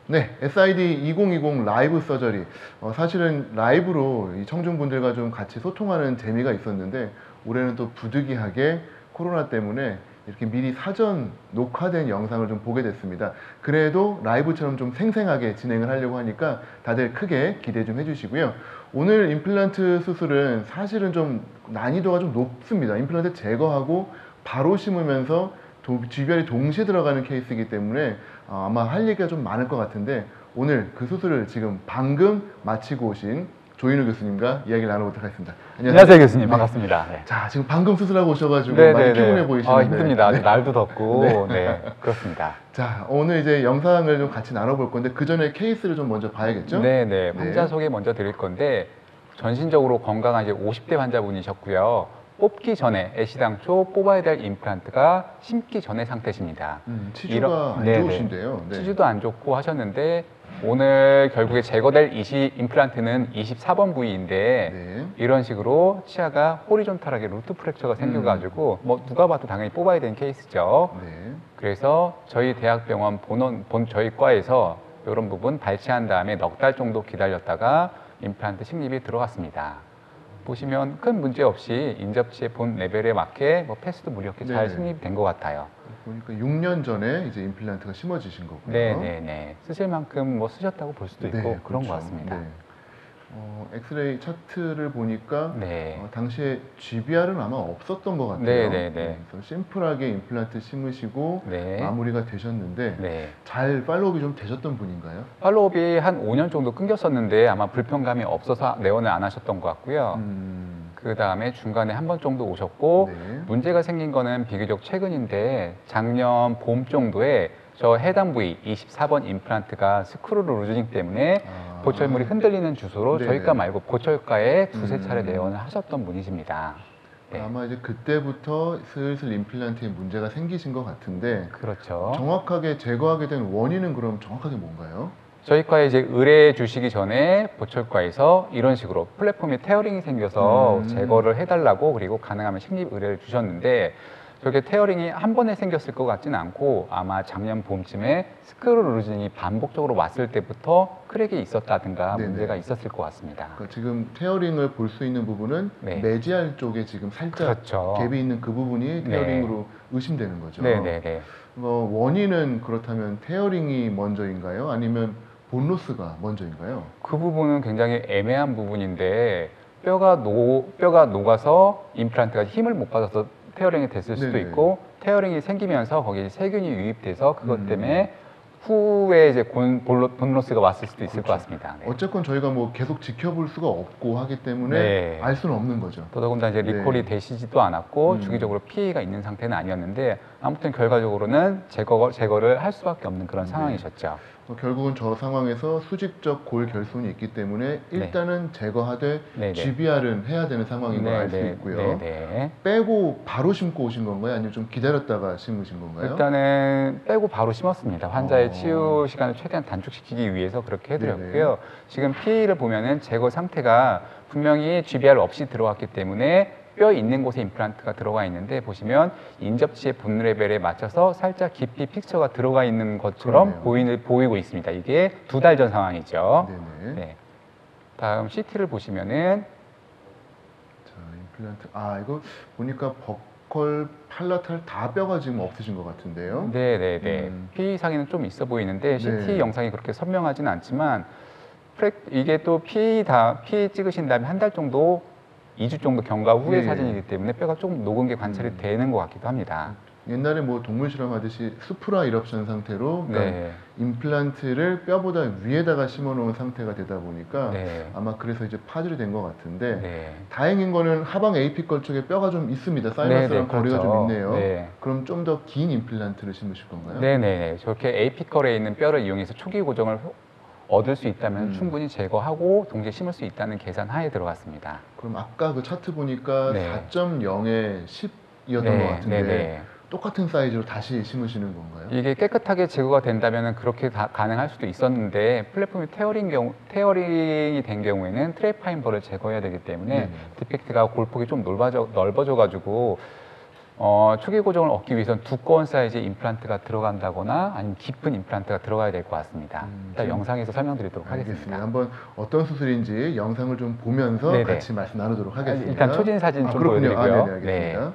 네, SID 2020 라이브 서저리. 사실은 라이브로 이 청중분들과 좀 같이 소통하는 재미가 있었는데 올해는 또 부득이하게 코로나 때문에 이렇게 미리 사전 녹화된 영상을 좀 보게 됐습니다. 그래도 라이브처럼 좀 생생하게 진행을 하려고 하니까 다들 크게 기대 좀 해주시고요. 오늘 임플란트 수술은 사실은 좀 난이도가 좀 높습니다. 임플란트 제거하고 바로 심으면서 쥐별이 동시에 들어가는 케이스이기 때문에 아마 할 얘기가 좀 많을 것 같은데 오늘 그 수술을 지금 방금 마치고 오신 조인우 교수님과 이야기를 나눠보도록 하겠습니다. 안녕하세요 교수님. 반갑습니다. 네. 자, 지금 방금 수술하고 오셔가지고 많이 피곤해 보이시는데 힘듭니다. 아직 날도 덥고 그렇습니다. 자, 오늘 이제 영상을 좀 같이 나눠볼 건데 그 전에 케이스를 좀 먼저 봐야겠죠? 환자 소개 먼저 드릴 건데 전신적으로 건강한 이제 50대 환자분이셨고요. 뽑기 전에 애시당초 뽑아야 될 임플란트가 심기 전의 상태십니다. 치주가 안 좋으신데요. 치주도 안 좋고 하셨는데 오늘 결국에 제거될 임플란트는 24번 부위인데 이런 식으로 치아가 호리존탈하게 루트 프랙처가 생겨가지고 뭐 누가 봐도 당연히 뽑아야 되는 케이스죠. 그래서 저희 대학병원 저희 과에서 이런 부분 발치한 다음에 넉 달 정도 기다렸다가 임플란트 식립이 들어갔습니다. 보시면 큰 문제 없이 인접치의 본 레벨에 맞게 패스도 무리 없게 잘 식립이 된 것 같아요. 보니까 6년 전에 이제 임플란트가 심어지신 거고요. 쓰실 만큼 쓰셨다고 볼 수도 있고 그런 것 같습니다. 엑스레이 차트를 보니까 당시에 GBR은 아마 없었던 것 같아요. 그래서 심플하게 임플란트 심으시고 마무리가 되셨는데 잘 팔로우업이 좀 되셨던 분인가요? 팔로우업이 한 5년 정도 끊겼었는데 아마 불편감이 없어서 내원을 안 하셨던 것 같고요. 그 다음에 중간에 한 번 정도 오셨고 문제가 생긴 거는 비교적 최근인데 작년 봄 정도에 저 해당 부위 24번 임플란트가 스크루 루즈닝 때문에 보철물이 흔들리는 주소로 저희과 말고 보철과에 두세 차례 내원을 하셨던 분이십니다. 아마 이제 그때부터 슬슬 임플란트에 문제가 생기신 것 같은데 정확하게 제거하게 된 원인은 그럼 정확하게 뭔가요? 저희과에 이제 의뢰 주시기 전에 보철과에서 이런 식으로 플랫폼에 테어링이 생겨서 제거를 해달라고 그리고 가능하면 식립 의뢰를 주셨는데 저게 테어링이 한 번에 생겼을 것 같지는 않고 아마 작년 봄쯤에 스크루 루즈닝이 반복적으로 왔을 때부터 크랙이 있었다든가 문제가 있었을 것 같습니다. 그러니까 지금 테어링을 볼 수 있는 부분은 메지알 쪽에 지금 살짝 갭이 있는 그 부분이 테어링으로 의심되는 거죠. 원인은 그렇다면 테어링이 먼저인가요? 아니면 본로스가 먼저인가요? 그 부분은 굉장히 애매한 부분인데 뼈가 녹아서 임플란트가 힘을 못 받아서 테어링이 됐을 수도 있고 테어링이 생기면서 거기에 세균이 유입돼서 그것 때문에 후에 이제 본로스가 왔을 수도 있을 것 같습니다. 어쨌건 저희가 뭐 계속 지켜볼 수가 없고 하기 때문에 알 수는 없는 거죠. 더더군다나 이제 리콜이 되시지도 않았고 주기적으로 피해가 있는 상태는 아니었는데 아무튼 결과적으로는 제거를 할 수밖에 없는 그런 상황이셨죠. 결국은 저 상황에서 수직적 골 결손이 있기 때문에 일단은 제거하되 GBR은 해야 되는 상황인 걸 알 수 있고요. 빼고 바로 심고 오신 건가요? 아니면 좀 기다렸다가 심으신 건가요? 일단은 빼고 바로 심었습니다. 환자의 치유 시간을 최대한 단축시키기 위해서 그렇게 해드렸고요. 지금 피를 보면은 제거 상태가 분명히 GBR 없이 들어갔기 때문에 뼈 있는 곳에 임플란트가 들어가 있는데 보시면 인접치의 본 레벨에 맞춰서 살짝 깊이 픽처가 들어가 있는 것처럼 보이고 있습니다. 이게 2달 전 상황이죠. 다음 CT를 보시면은 자, 임플란트 이거 보니까 버컬, 팔라탈 다 뼈가 지금 없으신 것 같은데요. 피 상에는 좀 있어 보이는데 CT 영상이 그렇게 선명하지는 않지만 이게 또 피 찍으신 다음에 한 달 정도 2주 정도 경과 후의 사진이기 때문에 뼈가 조금 녹은 게 관찰이 되는 것 같기도 합니다. 옛날에 뭐 동물 실험하듯이 수프라 이럽션 상태로 그러니까 임플란트를 뼈보다 위에다가 심어놓은 상태가 되다 보니까 아마 그래서 이제 파절이 된 것 같은데 다행인 거는 하방 에이피컬 쪽에 뼈가 좀 있습니다. 사이너스랑 거리가 좀 있네요. 그럼 좀 더 긴 임플란트를 심으실 건가요? 저렇게 에이피컬에 있는 뼈를 이용해서 초기 고정을 얻을 수 있다면 충분히 제거하고 동시에 심을 수 있다는 계산 하에 들어갔습니다. 그럼 아까 그 차트 보니까 4.0에 10이었던 것 같은데 똑같은 사이즈로 다시 심으시는 건가요? 이게 깨끗하게 제거가 된다면 그렇게 가능할 수도 있었는데 플랫폼이 테어링이 된 경우에는 트랩파인버를 제거해야 되기 때문에 디펙트가 골폭이 좀 넓어져 가지고 초기 고정을 얻기 위해서는 두꺼운 사이즈의 임플란트가 들어간다거나 아니면 깊은 임플란트가 들어가야 될 것 같습니다. 일단 영상에서 설명드리도록 하겠습니다. 한번 어떤 수술인지 영상을 좀 보면서 네네. 같이 말씀 나누도록 하겠습니다. 일단 초진 사진 좀 그렇군요. 보여드리고요. 네네, 알겠습니다.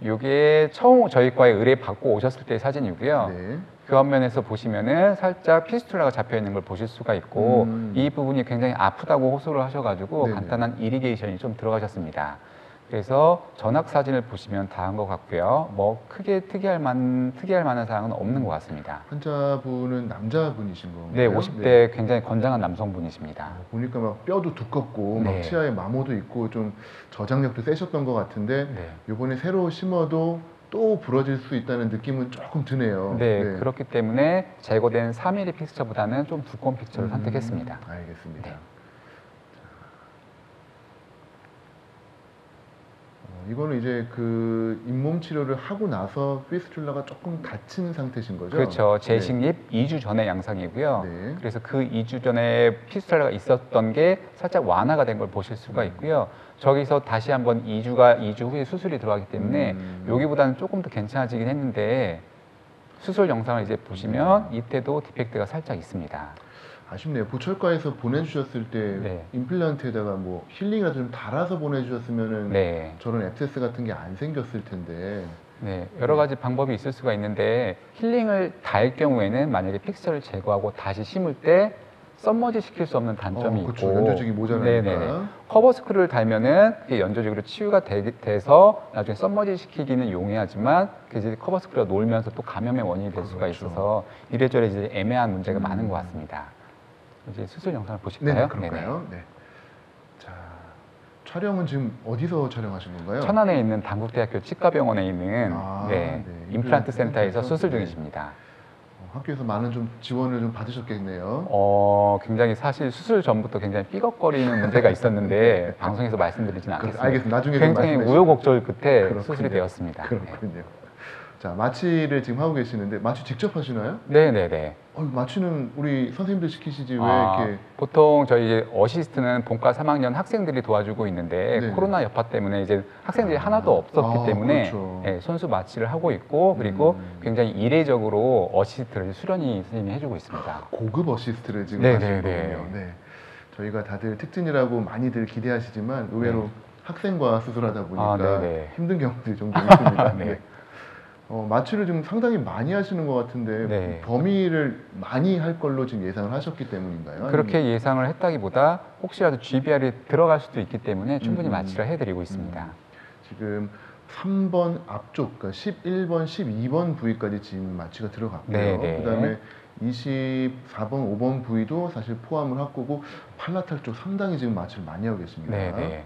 이게 처음 저희 과에 의뢰 받고 오셨을 때의 사진이고요. 네. 교환면에서 보시면은 살짝 피스툴라가 잡혀 있는 걸 보실 수가 있고 이 부분이 굉장히 아프다고 호소를 하셔가지고 네네. 간단한 이리게이션이 좀 들어가셨습니다. 그래서 전악 사진을 보시면 다 한 것 같고요. 뭐 크게 특이할 만한 사항은 없는 것 같습니다. 환자분은 남자분이신 건가요? 네, 50대 굉장히 건장한 남성분이십니다. 보니까 막 뼈도 두껍고 막 네. 치아에 마모도 있고 좀 저장력도 세셨던 것 같은데 네. 이번에 새로 심어도 또 부러질 수 있다는 느낌은 조금 드네요. 네, 그렇기 때문에 제거된 3mm 픽처보다는 좀 두꺼운 픽처를 선택했습니다. 알겠습니다. 네. 이거는 이제 그 잇몸 치료를 하고 나서 피스툴라가 조금 닫힌 상태신 거죠? 그렇죠. 재식립 2주 전의 양상이고요. 네. 그래서 그 2주 전에 피스툴라가 있었던 게 살짝 완화가 된 걸 보실 수가 있고요. 저기서 다시 한번 2주 후에 수술이 들어가기 때문에 여기보다는 조금 더 괜찮아지긴 했는데 수술 영상을 이제 보시면 이때도 디펙트가 살짝 있습니다. 아쉽네요. 보철과에서 보내주셨을 때 네. 임플란트에다가 뭐 힐링이라도 좀 달아서 보내주셨으면은 네. 저런 앱세스 같은 게 안 생겼을 텐데. 네, 여러 가지 방법이 있을 수가 있는데 힐링을 달 경우에는 만약에 픽처를 제거하고 다시 심을 때 썸머지 시킬 수 없는 단점이 그렇죠. 있고 연조직이 모자라니까. 네네네. 커버 스크류를 달면은 그게 연조직으로 치유가 돼서 나중에 썸머지 시키기는 용이하지만 그 이제 커버 스크류가 놀면서 또 감염의 원인이 될 수가 그렇죠. 있어서 이래저래 이제 애매한 문제가 많은 것 같습니다. 이제 수술 영상을 보실까요? 네, 그럴까요? 네. 자, 촬영은 지금 어디서 촬영하신 건가요? 천안에 있는 단국대학교 치과병원에 있는 네. 임플란트 센터에서 센터에서? 수술 네. 중이십니다. 학교에서 많은 좀 지원을 좀 받으셨겠네요. 굉장히 사실 수술 전부터 굉장히 삐걱거리는 문제가 있었는데 방송에서 말씀드리지는 않겠습니다. 알겠습니다. 나중에 굉장히 말씀해 우여곡절 끝에 그렇군요. 수술이 되었습니다. 그렇군요. 자, 마취를 지금 하고 계시는데 마취 직접 하시나요? 네네네. 마취는 우리 선생님들 시키시지 왜 이렇게? 보통 저희 이제 어시스트는 본과 3학년 학생들이 도와주고 있는데 네. 코로나 여파 때문에 이제 학생들이 하나도 없었기 때문에 그렇죠. 네, 손수 마취를 하고 있고 그리고 굉장히 이례적으로 어시스트를 수련이 선생님이 해주고 있습니다. 고급 어시스트를 지금 네, 하시는 네, 네. 거군요. 네. 저희가 다들 특진이라고 많이들 기대하시지만 의외로 학생과 수술하다 보니까 네네. 힘든 경우들이 좀 있습니다. 네. 네. 마취를 좀 상당히 많이 하시는 것 같은데 네. 범위를 많이 할 걸로 지금 예상을 하셨기 때문인가요? 그렇게 예상을 했다기보다 혹시라도 GBR이 들어갈 수도 있기 때문에 충분히 마취를 해드리고 있습니다. 지금 3번 앞쪽, 그러니까 11번, 12번 부위까지 지금 마취가 들어갔고요. 네네. 그다음에 24번, 5번 부위도 사실 포함을 하고 팔라탈 쪽 상당히 지금 마취를 많이 하고 계십니다. 네네.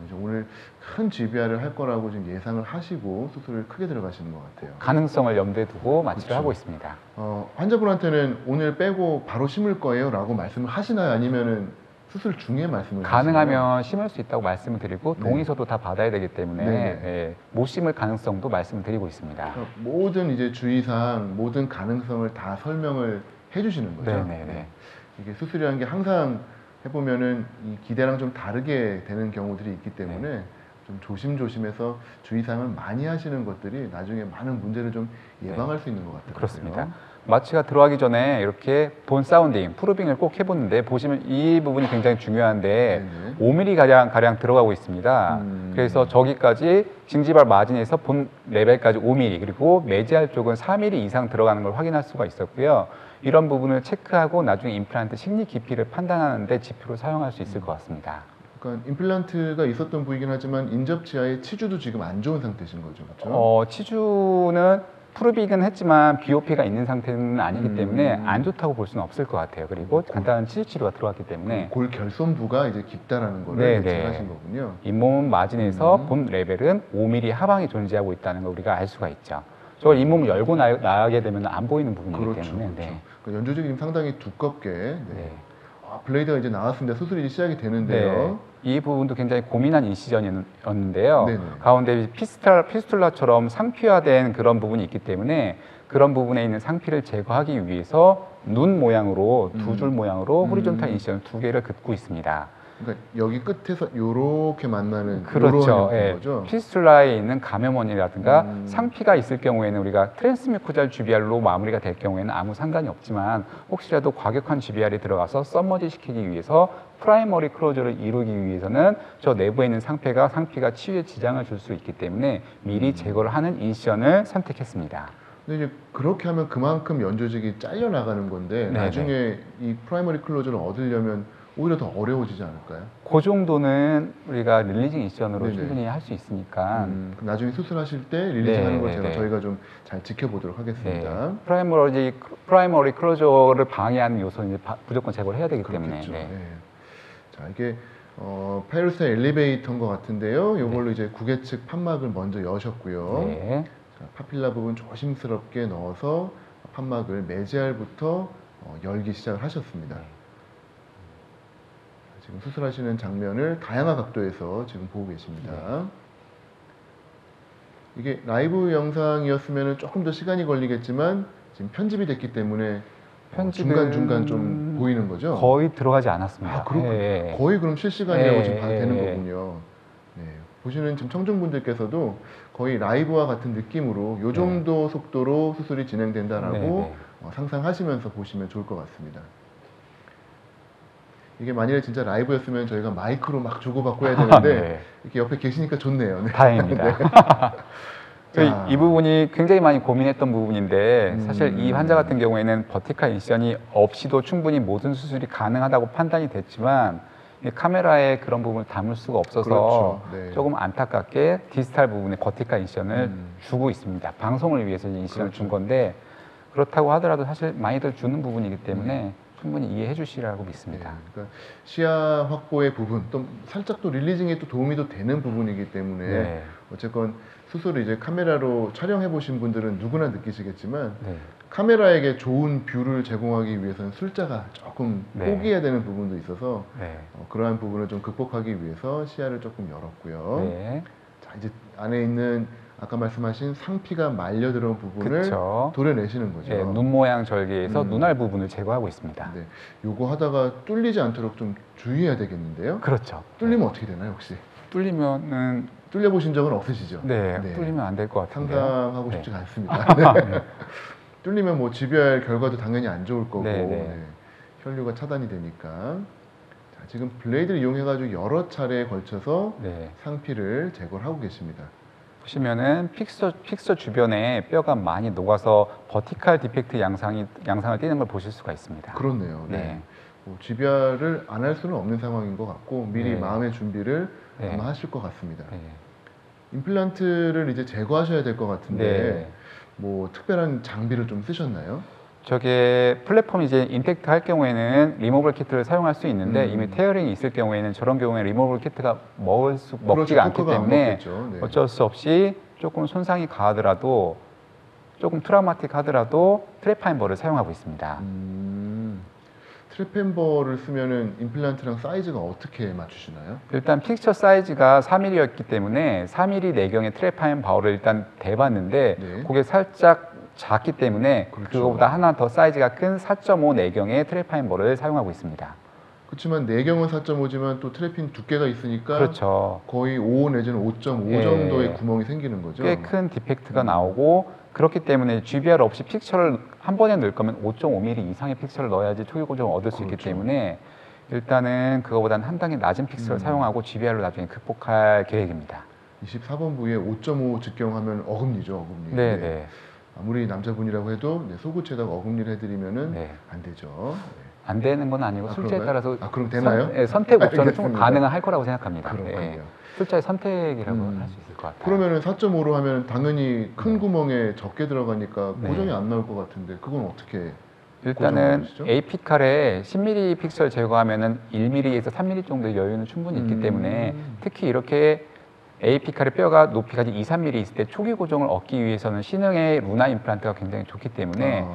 이제 오늘 큰 GBR을 할 거라고 지금 예상을 하시고 수술을 크게 들어가시는 것 같아요. 가능성을 염두에 두고 마취를 그렇죠. 하고 있습니다. 환자분한테는 오늘 빼고 바로 심을 거예요 라고 말씀을 하시나요? 아니면은 수술 중에 말씀을 하시나요? 가능하면 심을 수 있다고 말씀을 드리고 네. 동의서도 다 받아야 되기 때문에 네네. 예, 못 심을 가능성도 말씀을 드리고 있습니다. 그러니까 모든 이제 주의사항, 모든 가능성을 다 설명을 해주시는 거죠. 네네네. 이게 수술이라는 게 항상 해보면은 이 기대랑 좀 다르게 되는 경우들이 있기 때문에 네. 좀 조심조심해서 주의사항을 많이 하시는 것들이 나중에 많은 문제를 좀 예방할 수 있는 것 같아요. 그렇습니다. 마취가 들어가기 전에 이렇게 본 사운딩, 프루빙을 꼭 해보는데 보시면 이 부분이 굉장히 중요한데 네네. 5mm 가량 들어가고 있습니다. 그래서 저기까지 징지발 마진에서 본 레벨까지 5mm 그리고 매지알 쪽은 4mm 이상 들어가는 걸 확인할 수가 있었고요. 이런 부분을 체크하고 나중에 임플란트 식리 깊이를 판단하는데 지표로 사용할 수 있을 것 같습니다. 그러니까 임플란트가 있었던 부위긴 하지만 인접지하의 치주도 지금 안 좋은 상태신 거죠, 그렇죠? 치주는 프루빙은 했지만 BOP가 있는 상태는 아니기 때문에 안 좋다고 볼 수는 없을 것 같아요. 그리고 간단한 치주 치료가 들어갔기 때문에 골 결손부가 이제 깊다라는 거를 예측하신 거군요. 잇몸 마진에서 본 레벨은 5mm 하방이 존재하고 있다는 걸 우리가 알 수가 있죠. 저걸 잇몸을 열고 나가게 되면 안 보이는 부분이기 그렇죠, 때문에. 그렇죠. 네. 그러니까 연조직이 지금 상당히 두껍게. 네. 블레이드가 이제 나왔습니다. 수술이 이제 시작이 되는데요. 네. 이 부분도 굉장히 고민한 인시전이었는데요. 네네. 가운데 피스툴라처럼 상피화된 그런 부분이 있기 때문에 그런 부분에 있는 상피를 제거하기 위해서 눈 모양으로 두 줄 모양으로 호리존탈 인시전 2개를 긋고 있습니다. 그러니까 여기 끝에서 요렇게 만나는 그렇죠. 요런 예. 거죠. 피스툴라에 있는 감염원이라든가 상피가 있을 경우에는 우리가 트랜스뮤코잘 GBR로 마무리가 될 경우에는 아무 상관이 없지만 혹시라도 과격한 GBR이 들어가서 썸머지 시키기 위해서 프라이머리 클로저를 이루기 위해서는 저 내부에 있는 상피가 치유에 지장을 줄 수 있기 때문에 미리 제거를 하는 인시전을 선택했습니다. 근데 이제 그렇게 하면 그만큼 연조직이 잘려 나가는 건데 네네. 나중에 이 프라이머리 클로저를 얻으려면 오히려 더 어려워지지 않을까요? 그 정도는 우리가 릴리징 인시전으로 네네. 충분히 할 수 있으니까 그럼 나중에 수술하실 때 릴리징 네, 하는 걸 네, 제가 네. 저희가 좀 잘 지켜보도록 네. 하겠습니다. 프라이머리 클로저를 방해하는 요소는 이제 무조건 제거를 해야 되기 때문에. 그렇겠죠. 네. 네. 자, 이게 파이로스 엘리베이터인 것 같은데요. 이걸로 이제 구개측 판막을 먼저 여셨고요. 네. 자, 파필라 부분 조심스럽게 넣어서 판막을 메지알부터 열기 시작을 하셨습니다. 지금 수술하시는 장면을 다양한 각도에서 지금 보고 계십니다. 이게 라이브 영상이었으면 조금 더 시간이 걸리겠지만 지금 편집이 됐기 때문에 중간중간 좀 보이는 거죠? 거의 들어가지 않았습니다. 아, 그렇군요. 예, 예. 거의 그럼 실시간이라고 예, 지금 봐도 예, 되는 예. 거군요. 네. 보시는 지금 청중분들께서도 거의 라이브와 같은 느낌으로 이 정도 속도로 수술이 진행된다라고 네, 네. 상상하시면서 보시면 좋을 것 같습니다. 이게 만일에 진짜 라이브였으면 저희가 마이크로 막 주고받고 해야 되는데 네. 이렇게 옆에 계시니까 좋네요. 네. 다행입니다. 자. 이 부분이 굉장히 많이 고민했던 부분인데 사실 이 음. 환자 같은 경우에는 버티칼 인시전이 없이도 충분히 모든 수술이 가능하다고 판단이 됐지만 이 카메라에 그런 부분을 담을 수가 없어서 그렇죠. 네. 조금 안타깝게 디스탈 부분에 버티칼 인시전을 음. 주고 있습니다. 방송을 위해서 인시전을 그렇죠. 준 건데 그렇다고 하더라도 사실 많이들 주는 부분이기 때문에 충분히 이해해 주시라고 믿습니다. 네, 그러니까 시야 확보의 부분, 또 살짝 또 릴리징에 또 도움이 또 되는 부분이기 때문에 네. 어쨌건 수술을 이제 카메라로 촬영해 보신 분들은 누구나 느끼시겠지만 네. 카메라에게 좋은 뷰를 제공하기 위해서는 술자가 조금 네. 포기해야 되는 부분도 있어서 네. 그러한 부분을 좀 극복하기 위해서 시야를 조금 열었고요. 네. 자, 이제 안에 있는 아까 말씀하신 상피가 말려 들어온 부분을 그쵸. 도려내시는 거죠. 예, 눈 모양 절개에서 음. 눈알 부분을 제거하고 있습니다. 네, 요거 하다가 뚫리지 않도록 좀 주의해야 되겠는데요. 그렇죠. 뚫리면 어떻게 되나요, 혹시? 뚫리면은 뚫려 보신 적은 없으시죠? 네, 뚫리면 안 될 것 같은데요. 상상하고 네. 싶지가 않습니다. 네. 뚫리면 뭐 GBR 결과도 당연히 안 좋을 거고 네, 네. 네. 혈류가 차단이 되니까. 자, 지금 블레이드를 이용해가지고 여러 차례에 걸쳐서 네. 상피를 제거를 하고 계십니다. 보시면은 픽서 주변에 뼈가 많이 녹아서 버티칼 디펙트 양상을 띠는 걸 보실 수가 있습니다. 그렇네요. 네. 네. 뭐 GBR을 안 할 수는 없는 상황인 것 같고 미리 네. 마음의 준비를 네. 아마 하실 것 같습니다. 네. 임플란트를 이제 제거하셔야 될 것 같은데 네. 뭐 특별한 장비를 좀 쓰셨나요? 저게 플랫폼이 이제 임팩트 할 경우에는 리모블 키트를 사용할 수 있는데 이미 테어링이 있을 경우에는 저런 경우에 리모블 키트가 먹지가 않기 토크가 안 때문에 먹겠죠. 네. 어쩔 수 없이 조금 손상이 가하더라도 조금 트라우마틱 하더라도 트랩파인버를 사용하고 있습니다. 트랩햄버를 쓰면은 임플란트랑 사이즈가 어떻게 맞추시나요? 일단 픽처 사이즈가 4mm였기 때문에 4mm 내경의 트랩파인버를 일단 대봤는데 네. 그게 살짝 작기 때문에 그렇죠. 그거보다 하나 더 사이즈가 큰 4.5 내경의 트랩파인버를 사용하고 있습니다. 그렇지만 내경은 4.5지만 또 트랩핀 두께가 있으니까 그렇죠. 거의 5 내지는 5.5 예. 정도의 구멍이 생기는 거죠. 꽤 큰 디펙트가 나오고 그렇기 때문에 GBR 없이 픽처를 한 번에 넣을 거면 5.5mm 이상의 픽처를 넣어야지 초기 고정을 얻을 수 있기 그렇죠. 때문에 일단은 그거보다는 한 단계 낮은 픽처를 사용하고 GBR로 나중에 극복할 계획입니다. 24번 부위에 5.5 직경하면 어금니죠, 어금니. 네, 네. 네. 아무리 남자분이라고 해도 속옷에다가 어금니를 해드리면은 네. 안 되죠. 안 되는 건 아니고 아, 술자에 그런가요? 따라서 아, 그럼 되나요? 선택 옵션은 충분히 알겠습니다. 가능할 거라고 생각합니다. 그렇군요. 술자의 선택이라고 할 수 있을 것 같아요. 그러면은 4.5로 하면 당연히 큰 구멍에 적게 들어가니까 네. 고정이 안 나올 것 같은데 그건 어떻게 일단은 고정하시죠? AP칼에 10mm 픽셀 제거하면은 1mm에서 3mm 정도의 여유는 충분히 있기 때문에 특히 이렇게 AP칼의 뼈가 높이가 2, 3mm 있을 때 초기 고정을 얻기 위해서는 신흥의 루나 임플란트가 굉장히 좋기 때문에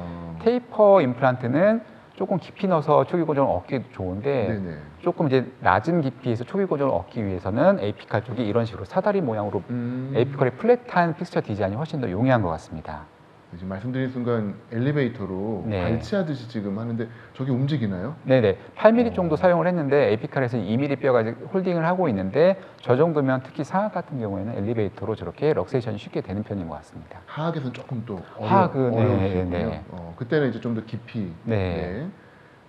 테이퍼 임플란트는 조금 깊이 넣어서 초기 고정을 얻기 좋은데 네네. 조금 이제 낮은 깊이에서 초기 고정을 얻기 위해서는 AP칼 쪽이 이런 식으로 사다리 모양으로 AP칼의 플랫한 픽스처 디자인이 훨씬 더 용이한 것 같습니다. 지금 말씀드린 순간 엘리베이터로 네. 발치하듯이 지금 하는데 저게 움직이나요? 네네. 8mm 정도 사용을 했는데 에피칼에서 2mm 뼈가 이제 홀딩을 하고 있는데 저 정도면 특히 상악 같은 경우에는 엘리베이터로 저렇게 럭세이션이 쉽게 되는 편인 것 같습니다. 하악에서는 조금 또 하악은, 어려울 네, 수 있군요. 네. 그때는 이제 좀 더 깊이. 네.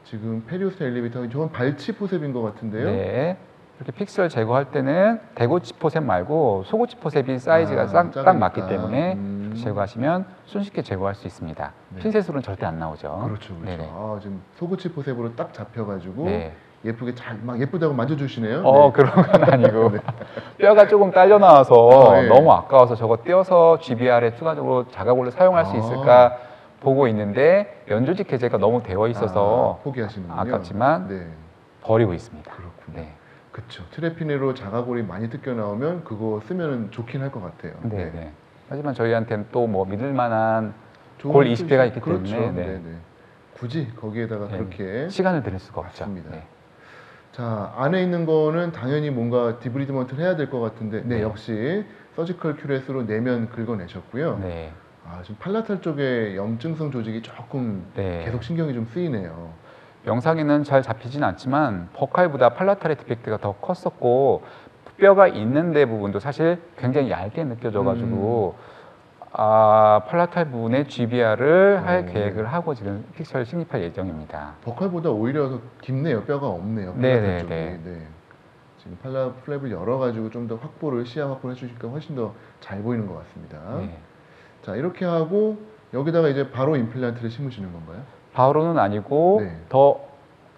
지금 페리우스 엘리베이터 저건 발치 포셉인 것 같은데요. 네. 이렇게 픽셀 제거할 때는 대고치 포셉 말고 소고치 포셉이 사이즈가 딱 작으니까. 맞기 때문에 제거하시면 손쉽게 제거할 수 있습니다. 네. 핀셋으로는 절대 안 나오죠. 그렇죠, 그렇죠. 네네. 지금 소구치 포셉으로 딱 잡혀가지고 네. 예쁘게 잘 막 예쁘다고 만져주시네요. 그런 건 아니고 뼈가 조금 딸려 나와서 네. 너무 아까워서 저거 떼어서 GBR에 추가적으로 자가골로 사용할 수 있을까 보고 있는데 연조직 해제가 너무 되어 있어서 포기하시는군요. 아깝지만 네, 버리고 있습니다. 그렇군요. 네. 그렇죠. 트레피네로 자가골이 많이 뜯겨 나오면 그거 쓰면 좋긴 할 것 같아요. 네, 네. 하지만 저희한테는 또 뭐 믿을 만한 좋은 골 20대가 있기 그렇죠. 때문에 네, 네. 굳이 거기에다가 네. 그렇게 시간을 들일 수가 없죠. 맞습니다. 네. 자, 안에 있는 거는 당연히 뭔가 디브리드먼트를 해야 될 것 같은데 네, 네. 역시 서지컬 큐렛으로 내면 긁어내셨고요. 네. 지금 팔라탈 쪽에 염증성 조직이 조금 네. 계속 신경이 좀 쓰이네요. 영상에는 잘 잡히진 않지만 버칼보다 팔라탈의 디펙트가 더 컸었고 뼈가 있는 데 부분도 사실 굉장히 얇게 느껴져가지고 팔라탈 부분에 GBR을 할 계획을 하고 지금 픽셀 식립할 예정입니다. 버칼보다 오히려 더 깊네요. 뼈가 없네요. 팔라탈 네, 쪽이. 네. 네. 지금 팔라 플랩을 열어가지고 좀 더 확보를 시야 확보를 해주니까 훨씬 더 잘 보이는 것 같습니다. 네. 자, 이렇게 하고 여기다가 이제 바로 임플란트를 심으시는 건가요? 바로는 아니고 네.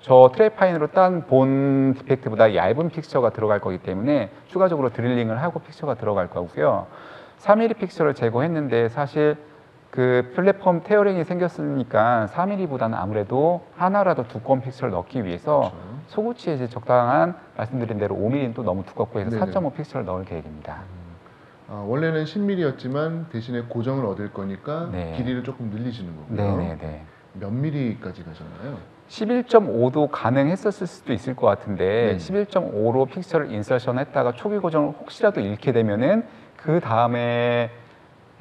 저 트레파인으로 딴 본 디펙트보다 얇은 픽처가 들어갈 거기 때문에 추가적으로 드릴링을 하고 픽처가 들어갈 거고요. 3mm 픽처를 제거했는데 사실 그 플랫폼 테어링이 생겼으니까 3mm보다는 아무래도 하나라도 두꺼운 픽처를 넣기 위해서 그렇죠. 소구치에 이제 적당한 말씀드린 대로 5mm는 또 너무 두껍고 해서 네네. 4.5 픽처를 넣을 계획입니다. 원래는 10mm였지만 대신에 고정을 얻을 거니까 네. 길이를 조금 늘리시는 거고요. 네네네. 몇 mm까지 가셨나요? 11.5도 가능했었을 수도 있을 것 같은데 네. 11.5로 픽처를 인서션 했다가 초기 고정을 혹시라도 잃게 되면은 그 다음에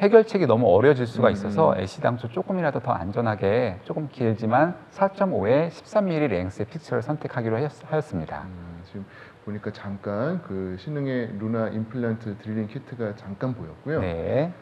해결책이 너무 어려질 수가 있어서 애시당초 조금이라도 더 안전하게 조금 길지만 4.5에 13mm 랭스의 픽처를 선택하기로 하였습니다. 지금 보니까 잠깐 그 신흥의 루나 임플란트 드릴링 키트가 잠깐 보였고요. 네.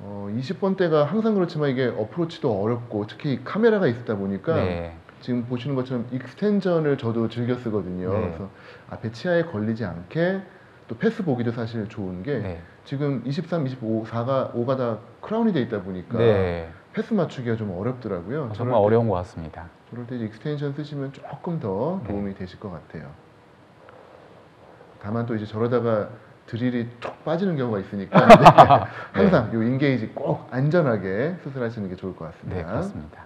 20번대가 항상 그렇지만 이게 어프로치도 어렵고 특히 카메라가 있다 보니까 네. 지금 보시는 것처럼 익스텐전을 저도 즐겨 쓰거든요. 네. 그래서 앞에 치아에 걸리지 않게 또 패스 보기도 사실 좋은 게 네. 지금 23, 25, 5가 다 크라운이 돼 있다 보니까 네. 패스 맞추기가 좀 어렵더라고요. 정말 어려운 것 같습니다. 저럴 때 이제 익스텐션 쓰시면 조금 더 도움이 되실 것 같아요. 다만 또 이제 저러다가 드릴이 툭 빠지는 경우가 있으니까 항상 이 인게이지 꼭 안전하게 수술하시는 게 좋을 것 같습니다. 네, 그렇습니다.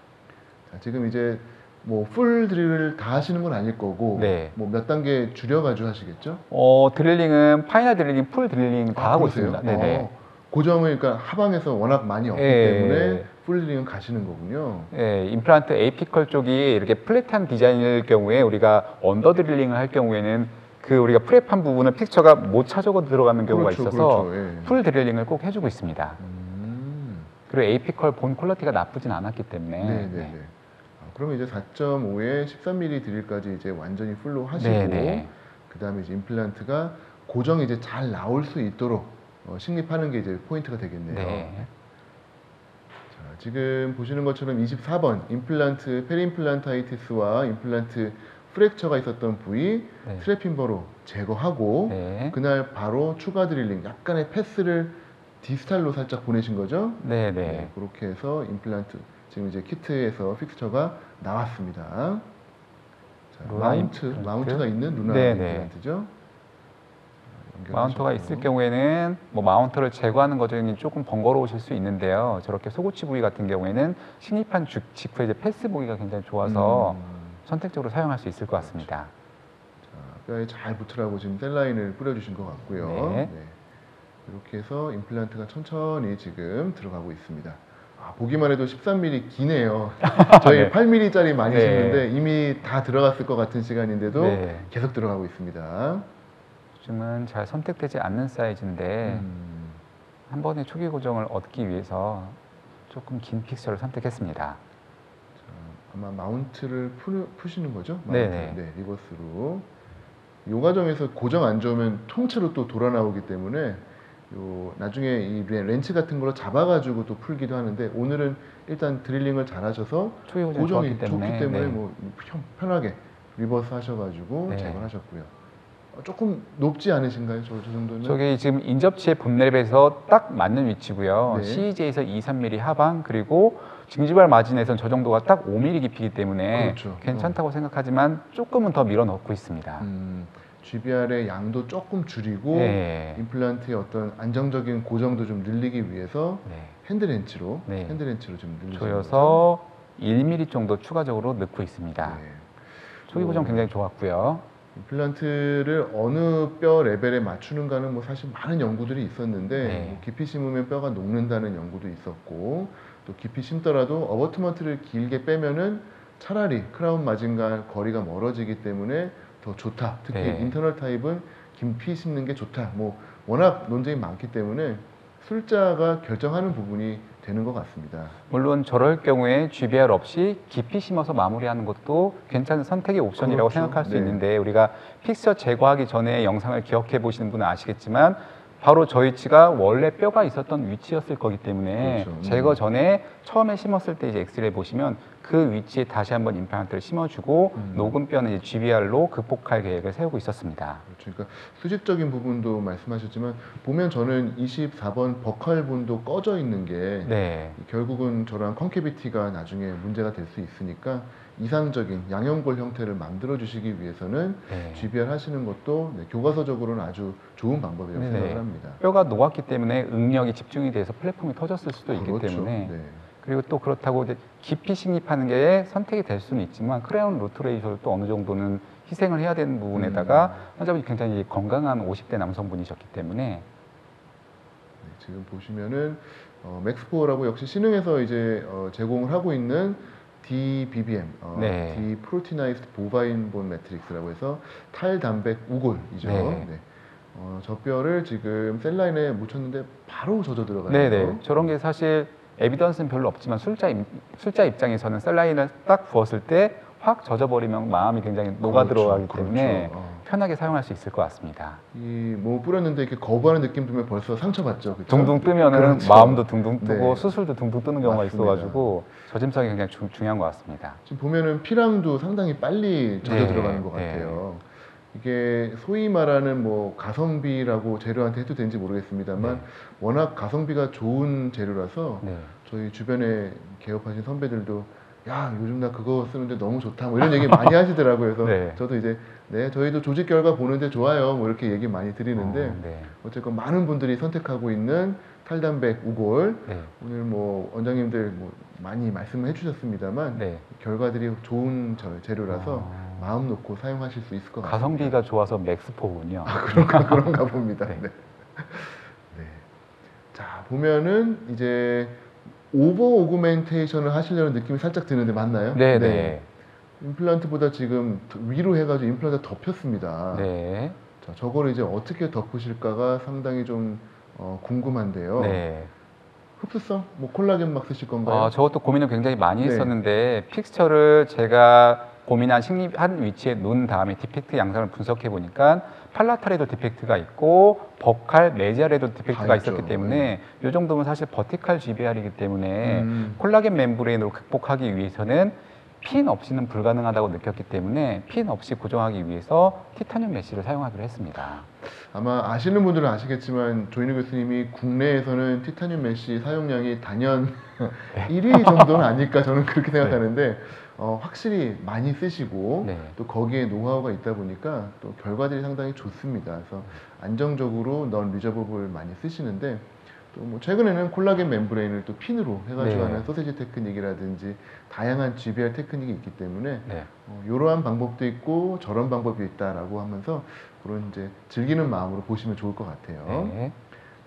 자, 지금 이제 뭐 풀 드릴을 다 하시는 건 아닐 거고 네. 뭐 몇 단계 줄여가지고 하시겠죠? 드릴링은 파이널 드릴링, 풀 드릴링 다 하고 그러세요? 있습니다. 네네. 고정을 그러니까 하방에서 워낙 많이 없기 네. 때문에 풀 드릴링은 가시는 거군요. 네, 임플란트 에이피컬 쪽이 이렇게 플랫한 디자인일 경우에 우리가 언더 드릴링을 할 경우에는 그 우리가 프랩한 부분을 픽처가 못 찾아고 들어가는 경우가 그렇죠, 있어서 그렇죠. 예. 풀 드릴링을 꼭 해주고 있습니다. 음. 그리고 에이피컬 본 퀄리티가 나쁘진 않았기 때문에 네네네. 그러면 이제 4.5에 13mm 드릴까지 이제 완전히 풀로 하시고 네네. 그 다음에 이제 임플란트가 고정이 이제 잘 나올 수 있도록 식립하는 게 이제 포인트가 되겠네요. 네. 자, 지금 보시는 것처럼 24번 임플란트 페리임플란타이티스와 임플란트 프랙처가 있었던 부위 네. 트랩핀버로 제거하고 네. 그날 바로 추가 드릴링 약간의 패스를 디스탈로 살짝 보내신 거죠? 네네. 그렇게 해서 임플란트 지금 이제 키트에서 픽스처가 나왔습니다. 자, 루나 마운트가 임플란트? 있는 루나 네네. 임플란트죠. 마운터가 있을 경우에는 뭐 마운터를 제거하는 과정이 조금 번거로우실 수 있는데요. 저렇게 소고치 부위 같은 경우에는 식립한 직후에 이제 패스 보기가 굉장히 좋아서 선택적으로 사용할 수 있을 것 같습니다. 자, 뼈에 잘 붙으라고 지금 셀라인을 뿌려주신 것 같고요. 네. 이렇게 해서 임플란트가 천천히 지금 들어가고 있습니다. 보기만 해도 13mm 기네요. 저희 네. 8mm짜리 많이 네. 심는데 이미 다 들어갔을 것 같은 시간인데도 네. 계속 들어가고 있습니다. 요즘은 잘 선택되지 않는 사이즈인데 한 번에 초기 고정을 얻기 위해서 조금 긴 픽처를 선택했습니다. 아마 마운트를 푸시는 거죠? 마운트. 네네. 네, 리버스로. 이 과정에서 고정 안 좋으면 통째로 또 돌아 나오기 때문에 나중에 이 렌치 같은 걸로 잡아가지고 또 풀기도 하는데, 오늘은 일단 드릴링을 잘 하셔서 초기 고정이 고정이 좋았기 때문에, 좋기 때문에 네. 뭐 편하게 리버스 하셔가지고 네. 제거를 하셨고요. 조금 높지 않으신가요? 저 정도는? 저게 지금 인접지의 본랩에서 딱 맞는 위치고요. 네. CEJ에서 2, 3mm 하방, 그리고 징지발 마진에선 저 정도가 딱 5mm 깊이이기 때문에 그렇죠. 괜찮다고 생각하지만 조금은 더 밀어 넣고 있습니다. GBR의 양도 조금 줄이고 네. 임플란트의 어떤 안정적인 고정도 좀 늘리기 위해서 네. 핸드렌치로 네. 좀 늘리시는 조여서 1mm 정도 추가적으로 넣고 있습니다. 거죠? 네. 초기 고정 굉장히 좋았고요. 임플란트를 어느 뼈 레벨에 맞추는가는 뭐 사실 많은 연구들이 있었는데, 네. 뭐 깊이 심으면 뼈가 녹는다는 연구도 있었고, 또 깊이 심더라도 어버트먼트를 길게 빼면은 차라리 크라운 마진과 거리가 멀어지기 때문에 더 좋다. 특히 네. 인터널 타입은 깊이 심는 게 좋다. 뭐 워낙 논쟁이 많기 때문에 술자가 결정하는 부분이 되는 것 같습니다. 물론 저럴 경우에 GBR 없이 깊이 심어서 마무리하는 것도 괜찮은 선택의 옵션이라고 그렇죠. 생각할 수 네. 있는데, 우리가 픽처 제거하기 전에 영상을 기억해 보시는 분은 아시겠지만 바로 저 위치가 원래 뼈가 있었던 위치였을 거기 때문에 그렇죠. 제거 전에 처음에 심었을 때 이제 엑스레이 보시면 그 위치에 다시 한번 임플란트를 심어주고 녹은 뼈는 이제 GBR로 극복할 계획을 세우고 있었습니다. 그렇죠. 그러니까 수직적인 부분도 말씀하셨지만, 보면 저는 24번 버칼본도 꺼져 있는 게 네. 결국은 저런 컨케비티가 나중에 문제가 될 수 있으니까 이상적인 양형골 형태를 만들어 주시기 위해서는 네. GBR 하시는 것도 교과서적으로는 아주 좋은 방법이라고 네네. 생각을 합니다. 뼈가 녹았기 때문에 응력이 집중이 돼서 플랫폼이 터졌을 수도 있기 그렇죠. 때문에 네. 그리고 또 그렇다고 이제 깊이 식립하는 게 선택이 될 수는 있지만 크라운 루트 레이저를 또 어느 정도는 희생을 해야 되는 부분에다가 환자분이 굉장히 건강한 50대 남성분이셨기 때문에 네, 지금 보시면은 맥스포어라고 역시 신흥에서 이제 제공을 하고 있는 DBBM, 네. 디프로티나이즈드 보바인 본 매트릭스라고 해서 탈단백 우골이죠. 네. 네. 저 뼈를 지금 셀라인에 묻혔는데 바로 젖어 들어가요. 네네. 저런 게 사실 에비던스는 별로 없지만 술자 입장에서는 셀라인을 딱 부었을 때 확 젖어버리면 마음이 굉장히 녹아 들어가기 때문에 그렇죠. 편하게 사용할 수 있을 것 같습니다. 뭐 뿌렸는데 이렇게 거부하는 느낌 들면 벌써 상처받죠. 그렇죠? 둥둥 뜨면은 그렇죠. 마음도 둥둥 뜨고 네. 수술도 둥둥 뜨는 경우가 맞습니다. 있어가지고 젖음성이 굉장히 중요한 것 같습니다. 지금 보면은 피랑도 상당히 빨리 젖어 네, 들어가는 것 네. 같아요. 이게 소위 말하는 뭐 가성비라고 재료한테 해도 되는지 모르겠습니다만, 네. 워낙 가성비가 좋은 재료라서 네. 저희 주변에 개업하신 선배들도 야, 요즘 나 그거 쓰는데 너무 좋다 뭐 이런 얘기 많이 하시더라고요. 그래서 네. 저도 이제 네, 저희도 조직 결과 보는데 좋아요 뭐 이렇게 얘기 많이 드리는데, 네. 어쨌건 많은 분들이 선택하고 있는 탈단백 우골, 네. 오늘 뭐 원장님들 뭐 많이 말씀을 해주셨습니다만 네. 결과들이 좋은 재료라서 마음 놓고 사용하실 수 있을 것 같습니다. 가성비가 좋아서 맥스포군요. 그런가 봅니다. 네. 네. 네. 자, 보면은 이제 오버 오그멘테이션을 하시려는 느낌이 살짝 드는데 맞나요? 네네. 임플란트보다 지금 위로 해가지고 임플란트 덮였습니다. 네. 자, 저거를 이제 어떻게 덮으실까가 상당히 좀 궁금한데요. 네. 흡수성? 뭐 콜라겐 막 쓰실 건가요? 저것도 고민을 굉장히 많이 네. 했었는데 픽스처를 제가 고민한 식립한 위치에 놓은 다음에 디펙트 양상을 분석해 보니까 팔라탈에도 디펙트가 있고 버칼, 메지알에도 디펙트가 다 있었기 있죠. 때문에 이 정도면 사실 버티칼 GBR이기 때문에 음. 콜라겐 멤브레인으로 극복하기 위해서는 핀 없이는 불가능하다고 느꼈기 때문에 핀 없이 고정하기 위해서 티타늄 메쉬를 사용하기로 했습니다. 아마 아시는 분들은 아시겠지만 조인우 교수님이 국내에서는 티타늄 메쉬 사용량이 단연 1위 정도는 아닐까 저는 그렇게 생각하는데 확실히 많이 쓰시고 네. 또 거기에 노하우가 있다 보니까 또 결과들이 상당히 좋습니다. 그래서 안정적으로 넌 리저버블 많이 쓰시는데, 또 뭐 최근에는 콜라겐 멤브레인을 또 핀으로 해가지고 네. 하는 소세지 테크닉이라든지 다양한 GBR 테크닉이 있기 때문에 네. 이러한 방법도 있고 저런 방법이 있다라고 하면서 그런 이제 즐기는 마음으로 보시면 좋을 것 같아요. 네.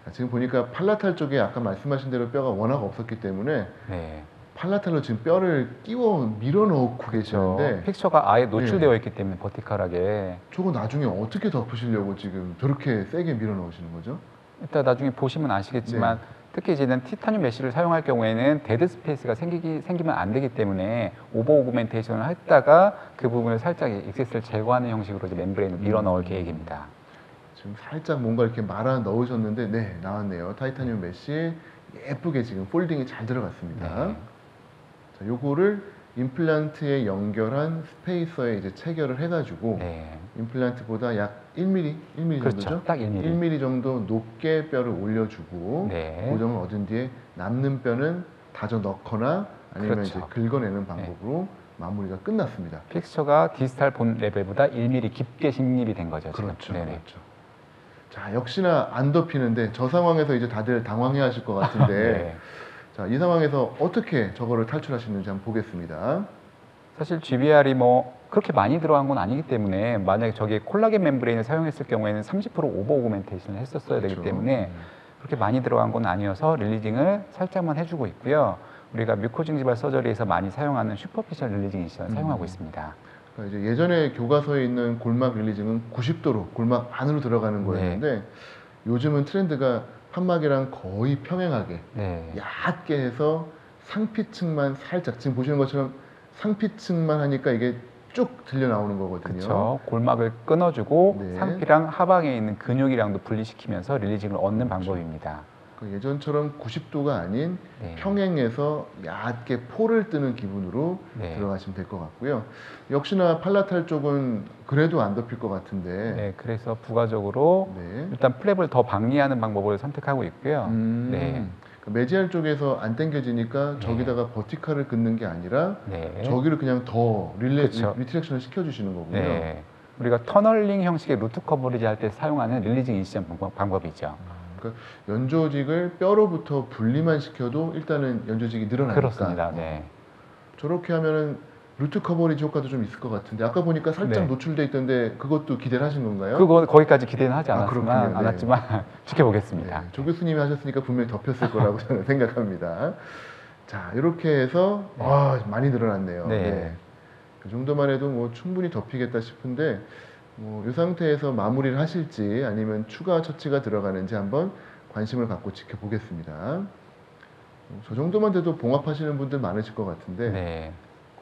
자, 지금 보니까 팔라탈 쪽에 아까 말씀하신 대로 뼈가 워낙 없었기 때문에 네. 팔라탈로 지금 뼈를 끼워 밀어 넣고 계시는데, 픽처가 아예 노출되어 있기 때문에 버티컬하게 저거 나중에 어떻게 덮으시려고 지금 저렇게 세게 밀어 넣으시는 거죠? 일단 나중에 보시면 아시겠지만 특히 이제는 티타늄 메쉬를 사용할 경우에는 데드 스페이스가 생기면 안 되기 때문에 오버 오그멘테이션을 했다가 그 부분을 살짝 익세스를 제거하는 형식으로 이제 멤브레인을 밀어 넣을 계획입니다. 지금 살짝 뭔가 이렇게 말아 넣으셨는데 네, 나왔네요. 타이타늄 메쉬 예쁘게 지금 폴딩이 잘 들어갔습니다. 네. 자, 요거를 임플란트에 연결한 스페이서에 이제 체결을 해가지고 네. 임플란트보다 약 1mm, 1mm 그렇죠. 정도죠? 딱 1mm. 1mm 정도 높게 뼈를 올려주고 네. 고정을 얻은 뒤에 남는 뼈는 다져 넣거나 아니면 그렇죠. 이제 긁어내는 방법으로 마무리가 끝났습니다. 픽스처가 디스탈 본 레벨보다 1mm 깊게 식립이 된 거죠. 지금. 그렇죠. 네네. 그렇죠. 자, 역시나 안 덮이는데 저 상황에서 이제 다들 당황해 하실 것 같은데 네. 자, 이 상황에서 어떻게 저거를 탈출하시는지 한번 보겠습니다. 사실 GBR이 뭐 그렇게 많이 들어간 건 아니기 때문에 만약에 저게 콜라겐 멤브레인을 사용했을 경우에는 30% 오버 오그멘테이션을 했었어야 되기 그렇죠. 때문에 그렇게 많이 들어간 건 아니어서 릴리징을 살짝만 해주고 있고요. 우리가 뮤코징지발 서저리에서 많이 사용하는 슈퍼피셜 릴리징 인시전을 사용하고 있습니다. 그러니까 이제 예전에 교과서에 있는 골막 릴리징은 90도로 골막 안으로 들어가는 거였는데 요즘은 트렌드가 판막이랑 거의 평행하게 네. 얕게 해서 상피층만 살짝 지금 보시는 것처럼 상피층만 하니까 이게 쭉 들려 나오는 거거든요. 그렇죠. 골막을 끊어주고 네. 상피랑 하방에 있는 근육이랑도 분리시키면서 릴리징을 얻는 그렇죠. 방법입니다. 그 예전처럼 90도가 아닌 네. 평행해서 얕게 포를 뜨는 기분으로 네. 들어가시면 될 것 같고요. 역시나 팔라탈 쪽은 그래도 안 덮일 것 같은데. 네, 그래서 부가적으로 네. 일단 플랩을 더 방리하는 방법을 선택하고 있고요. 네. 그 메지알 쪽에서 안 당겨지니까 네. 저기다가 버티칼을 긋는 게 아니라 네. 저기를 그냥 더 그쵸. 리트랙션을 시켜주시는 거군요. 네. 우리가 터널링 형식의 루트 커버리지 할 때 사용하는 릴리징 인시전 방법이죠. 그러니까 연조직을 뼈로부터 분리만 시켜도 일단은 연조직이 늘어나니까. 그렇습니다. 네. 저렇게 하면은 루트 커버리지 효과도 좀 있을 것 같은데 아까 보니까 살짝 네. 노출돼 있던데 그것도 기대를 하신 건가요? 그거 거기까지 기대는 하지 그렇군요. 않았지만, 네. 않았지만 지켜보겠습니다. 네, 조 교수님이 하셨으니까 분명히 덮였을 거라고 저는 생각합니다. 자, 이렇게 해서 네. 많이 늘어났네요. 네. 그 정도만 해도 뭐 충분히 덮이겠다 싶은데 뭐 이 상태에서 마무리를 하실지 아니면 추가 처치가 들어가는지 한번 관심을 갖고 지켜보겠습니다. 저 정도만 돼도 봉합하시는 분들 많으실 것 같은데 네.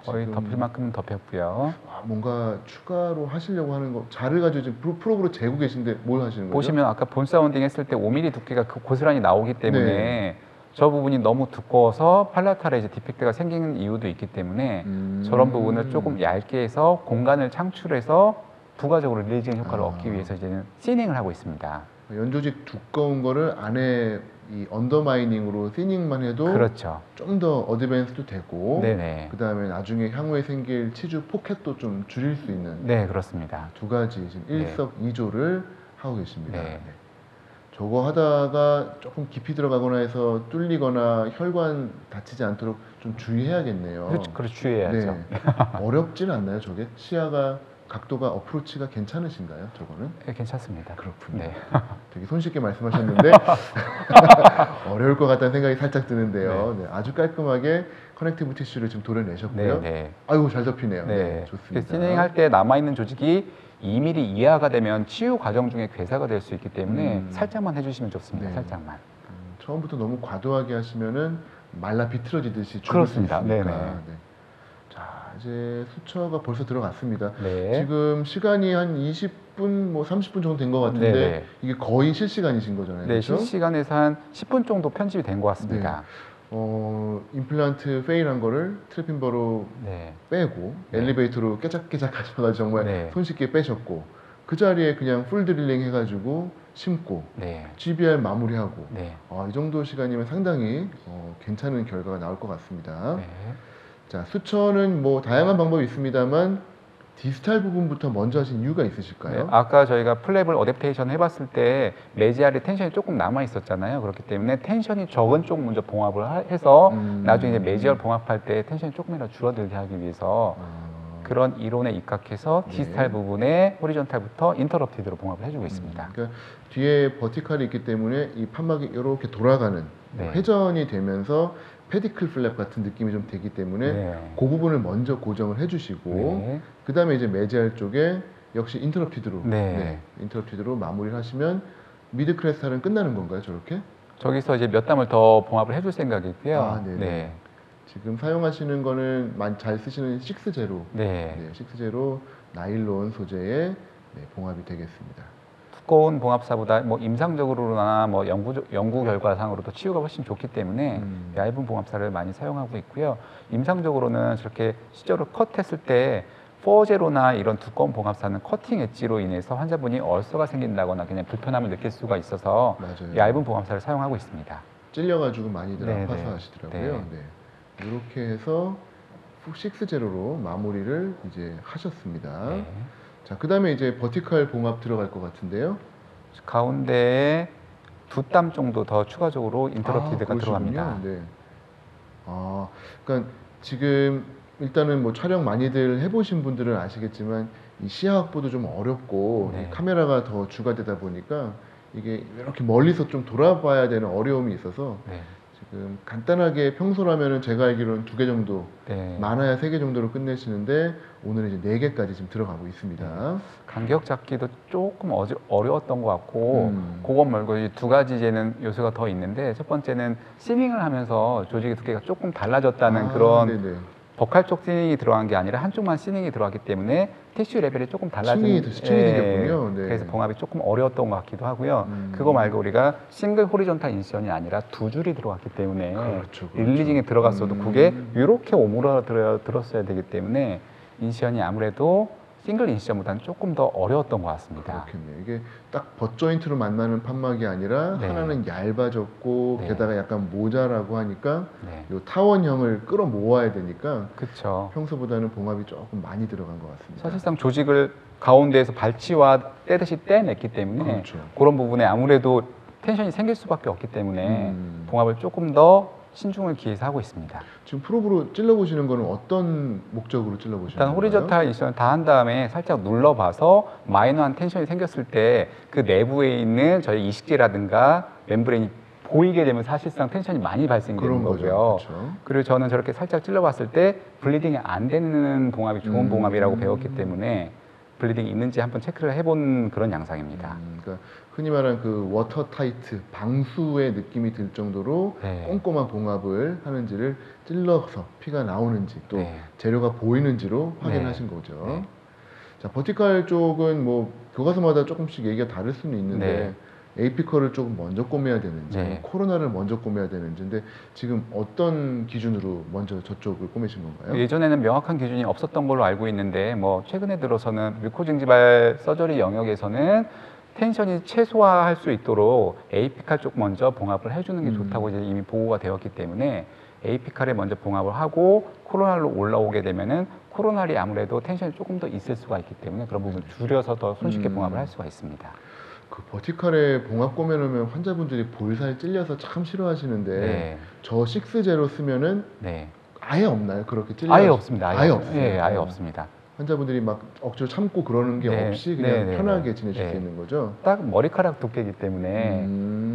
거의 지금- 덮일 만큼은 덮였고요. 뭔가 추가로 하시려고 하는 거 자를 가지고 지금 프로브로 재고 계신데 뭘 하시는 거죠? 보시면 아까 본 사운딩 했을 때 5mm 두께가 고스란히 나오기 때문에 네. 저 부분이 너무 두꺼워서 팔라탈에 이제 디펙트가 생기는 이유도 있기 때문에 저런 부분을 조금 얇게 해서 공간을 창출해서 부가적으로 릴리징 효과를 아. 얻기 위해서 이제는 시닝을 하고 있습니다. 연조직 두꺼운 거를 안에 이 언더마이닝으로 시닝만 해도 그렇죠. 좀 더 어드밴스도 되고 네네. 그 다음에 나중에 향후에 생길 치주 포켓도 좀 줄일 수 있는 네, 그렇습니다. 두 가지 지금 네. 일석이조를 하고 계십니다. 네. 네. 저거 하다가 조금 깊이 들어가거나 해서 뚫리거나 혈관 다치지 않도록 좀 주의해야겠네요. 그렇죠. 주의해야죠. 네. 어렵진 않나요, 저게? 시야가 각도가 어프로치가 괜찮으신가요, 저거는? 네, 괜찮습니다. 그렇군요. 네. 되게 손쉽게 말씀하셨는데 어려울 것 같다는 생각이 살짝 드는데요. 네, 아주 깔끔하게 커넥티브 티슈를 지금 도려내셨고요. 네, 네. 아이고 잘 덮이네요. 네. 네, 좋습니다. 시닝할 때 남아있는 조직이 2mm 이하가 되면 치유 과정 중에 괴사가 될 수 있기 때문에 살짝만 해주시면 좋습니다. 네. 살짝만. 처음부터 너무 과도하게 하시면은 말라 비틀어지듯이 죽을 그렇습니다. 수 있으니까. 네네. 네. 자, 이제 수처가 벌써 들어갔습니다. 네. 지금 시간이 한 20분, 뭐 30분 정도 된 것 같은데 네네. 이게 거의 실시간이신 거잖아요. 네, 그렇죠? 실시간에서 한 10분 정도 편집이 된 것 같습니다. 임플란트 페일한 거를 트래핀버로 네. 빼고 네. 엘리베이터로 깨작깨작 하셔가지고 정말 네. 손쉽게 빼셨고 그 자리에 그냥 풀 드릴링 해가지고 심고 네. GBR 마무리하고 네. 이 정도 시간이면 상당히 괜찮은 결과가 나올 것 같습니다. 네. 자, 수처는 뭐 다양한 방법이 있습니다만 디스탈 부분부터 먼저 하신 이유가 있으실까요? 네, 아까 저희가 플랩을 어댑테이션 해봤을 때 메지알의 텐션이 조금 남아 있었잖아요. 그렇기 때문에 텐션이 적은 쪽 먼저 봉합을 해서 나중에 이제 메지얼 봉합할 때 텐션이 조금이라도 줄어들게 하기 위해서 그런 이론에 입각해서 네. 디스탈 부분에 호리존탈부터 인터럽티드로 봉합을 해주고 있습니다. 그러니까 뒤에 버티칼이 있기 때문에 이 판막이 이렇게 돌아가는 네. 회전이 되면서 페디클 플랩 같은 느낌이 좀 되기 때문에 네. 그 부분을 먼저 고정을 해주시고 네. 그 다음에 이제 메지알 쪽에 역시 인터럽티드로 네. 인터럽티드로 마무리를 하시면 미드 크레스탈은 끝나는 건가요, 저렇게? 저기서 이제 몇 담을 더 봉합을 해줄 생각이고요. 아, 네네. 네. 지금 사용하시는 거는 많이 잘 쓰시는 식스제로, 네. 네, 식스제로 나일론 소재의 네, 봉합이 되겠습니다. 두꺼운 봉합사보다 뭐 임상적으로나 뭐 연구 결과상으로도 치유가 훨씬 좋기 때문에 얇은 봉합사를 많이 사용하고 있고요. 임상적으로는 저렇게 실제로 컷했을 때 4제로나 이런 두꺼운 봉합사는 커팅 엣지로 인해서 환자분이 얼서가 생긴다거나 그냥 불편함을 느낄 수가 있어서 맞아요. 얇은 봉합사를 사용하고 있습니다. 찔려가지고 많이들 네, 아파서 네. 하시더라고요. 네. 네. 이렇게 해서 식스제로로 마무리를 이제 하셨습니다. 네. 자, 그 다음에 이제 버티컬 봉합 들어갈 것 같은데요. 가운데에 2땀 정도 더 추가적으로 인터럽티드가 들어갑니다. 네. 아, 그러니까 지금 일단은 뭐 촬영 많이들 해보신 분들은 아시겠지만 이 시야 확보도 좀 어렵고 네. 이 카메라가 더 주가 되다 보니까 이게 이렇게 멀리서 좀 돌아봐야 되는 어려움이 있어서 네. 지금 간단하게 평소라면은 제가 알기로는 2개 정도, 네. 많아야 3개 정도로 끝내시는데 오늘은 이제 4개까지 지금 들어가고 있습니다. 간격 잡기도 조금 어려웠던 것 같고 그것 말고 이 두 가지 이제는 요소가 더 있는데 첫 번째는 시닝을 하면서 조직의 두께가 조금 달라졌다는 그런 네네. 버칼 쪽 시닝이 들어간 게 아니라 한쪽만 시닝이 들어갔기 때문에 티슈 레벨이 조금 달라진 층이 생겼군요. 네. 그래서 봉합이 조금 어려웠던 것 같기도 하고요. 그거 말고 우리가 싱글 호리존탈 인시전이 아니라 2줄이 들어갔기 때문에 그렇죠. 릴리징이 들어갔어도 그게 이렇게 오므라들었어야 되기 때문에 인시전이 아무래도 싱글 인시전보다는 조금 더 어려웠던 것 같습니다. 그렇겠네요. 이게 딱 버조인트로 만나는 판막이 아니라 네. 하나는 얇아졌고 네. 게다가 약간 모자라고 하니까 네, 요 타원형을 끌어 모아야 되니까 그렇죠. 평소보다는 봉합이 조금 많이 들어간 것 같습니다. 사실상 조직을 가운데에서 발치와 떼듯이 떼냈기 때문에 그렇죠. 그런 부분에 아무래도 텐션이 생길 수밖에 없기 때문에 음. 봉합을 조금 더 신중을 기해서 하고 있습니다. 지금 프로브로 찔러보시는 거는 어떤 목적으로 찔러보시는 일단 건가요? 호리존탈 인시전을 다 한 다음에 살짝 눌러봐서 마이너한 텐션이 생겼을 때 그 내부에 있는 저희 이식제라든가 멤브레인이 보이게 되면 사실상 텐션이 많이 발생되는 그런 거죠. 거고요. 그렇죠. 그리고 저는 저렇게 살짝 찔러봤을 때 블리딩이 안 되는 봉합이 좋은 봉합이라고 배웠기 때문에 블리딩이 있는지 한번 체크를 해본 그런 양상입니다. 그러니까 흔히 말하는 그 워터 타이트 방수의 느낌이 들 정도로 네. 꼼꼼한 봉합을 하는지를 찔러서 피가 나오는지 또 네. 재료가 보이는지로 확인하신 네. 거죠. 네. 자, 버티컬 쪽은 뭐 교과서마다 조금씩 얘기가 다를 수는 있는데 에이피컬을 조금 먼저 꼬매야 되는지 네. 코로나를 먼저 꼬매야 되는지 근데 지금 어떤 기준으로 먼저 저쪽을 꼬매신 건가요? 예전에는 명확한 기준이 없었던 걸로 알고 있는데 뭐 최근에 들어서는 뮤코징지발 서저리 영역에서는 텐션이 최소화할 수 있도록 에이피칼 쪽 먼저 봉합을 해주는 게 좋다고 이제 이미 보고가 되었기 때문에 에이피칼에 먼저 봉합을 하고 코로날로 올라오게 되면은 코로날이 아무래도 텐션이 조금 더 있을 수가 있기 때문에 그런 부분을 줄여서 더 손쉽게 봉합을 할 수가 있습니다. 그 버티컬에 봉합 꼬매놓으면 환자분들이 볼살 찔려서 참 싫어하시는데 네. 저 식스제로 쓰면은 네. 아예 없나요? 그렇게 찔려? 아예 없습니다. 아예 없- 없어요. 예, 아예 없습니다. 환자분들이 막 억지로 참고 그러는 게 네. 없이 그냥 네, 네, 편하게 네. 지내실 네. 수 있는 거죠. 딱 머리카락 두께이기 때문에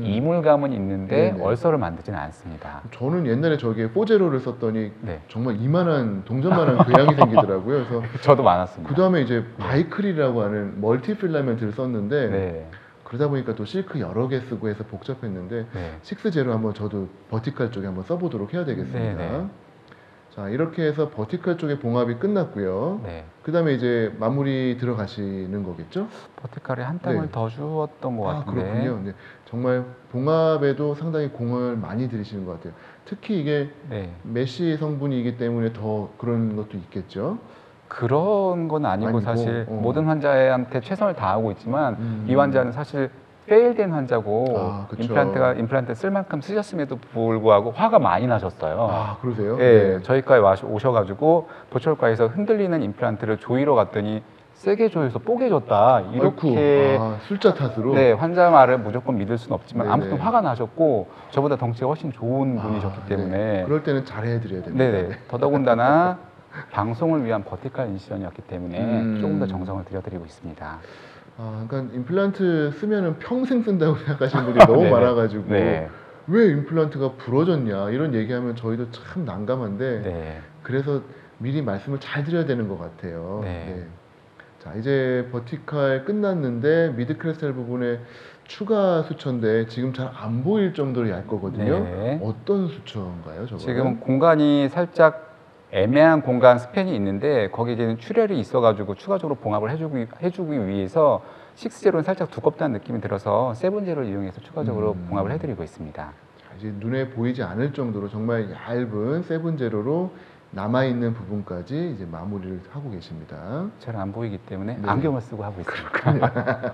이물감은 있는데 네네. 얼서를 만들지는 않습니다. 저는 옛날에 저기에 포제로를 썼더니 네. 정말 이만한 동전만한 궤양이 생기더라고요. 그래서 저도 많았습니다. 그 다음에 이제 바이클이라고 하는 멀티필라멘트를 썼는데 네. 그러다 보니까 또 실크 여러 개 쓰고 해서 복잡했는데 네. 식스제로 한번 저도 버티컬 쪽에 한번 써보도록 해야 되겠습니다. 네네. 자, 이렇게 해서 버티컬 쪽의 봉합이 끝났고요. 네. 그 다음에 이제 마무리 들어가시는 거겠죠? 버티컬에 한 땀을 네. 더 주었던 것 같은데. 그렇군요. 네, 정말 봉합에도 상당히 공을 많이 들이시는 것 같아요. 특히 이게 네. 메쉬 성분이기 때문에 더 그런 것도 있겠죠. 그런 건 아니고 아니고, 사실 어. 모든 환자한테 최선을 다하고 있지만 이 환자는 사실 페일된 환자고 아, 그쵸. 임플란트 쓸 만큼 쓰셨음에도 불구하고 화가 많이 나셨어요. 아, 그러세요? 예, 저희과에 오셔가지고 보철과에서 흔들리는 임플란트를 조이러 갔더니 세게 조여서 뽀개졌다 이렇게 술자 탓으로. 네, 환자 말을 무조건 믿을 수는 없지만 네네. 아무튼 화가 나셨고 저보다 덩치가 훨씬 좋은 분이셨기 네. 때문에 그럴 때는 잘해드려야 됩니다. 네네. 더더군다나 방송을 위한 버티컬 인시전이었기 때문에 조금 더 정성을 들여드리고 있습니다. 그러니까 임플란트 쓰면은 평생 쓴다고 생각하시는 분들이 너무 네네. 많아가지고 네. 왜 임플란트가 부러졌냐 이런 얘기하면 저희도 참 난감한데 네. 그래서 미리 말씀을 잘 드려야 되는 것 같아요. 네. 자, 이제 버티칼 끝났는데 미드 크레스탈 부분에 추가 수초인데 지금 잘 안 보일 정도로 얇거든요. 네. 어떤 수초인가요, 저거는? 지금 공간이 살짝 애매한 공간 스팬이 있는데 거기에 이제 출혈이 있어가지고 추가적으로 봉합을 해주기 위해서 6제로는 살짝 두껍다는 느낌이 들어서 7제로를 이용해서 추가적으로 봉합을 해드리고 있습니다. 자, 이제 눈에 보이지 않을 정도로 정말 얇은 7제로로 남아있는 부분까지 이제 마무리를 하고 계십니다. 잘 안 보이기 때문에 네. 안경을 쓰고 하고 있습니다.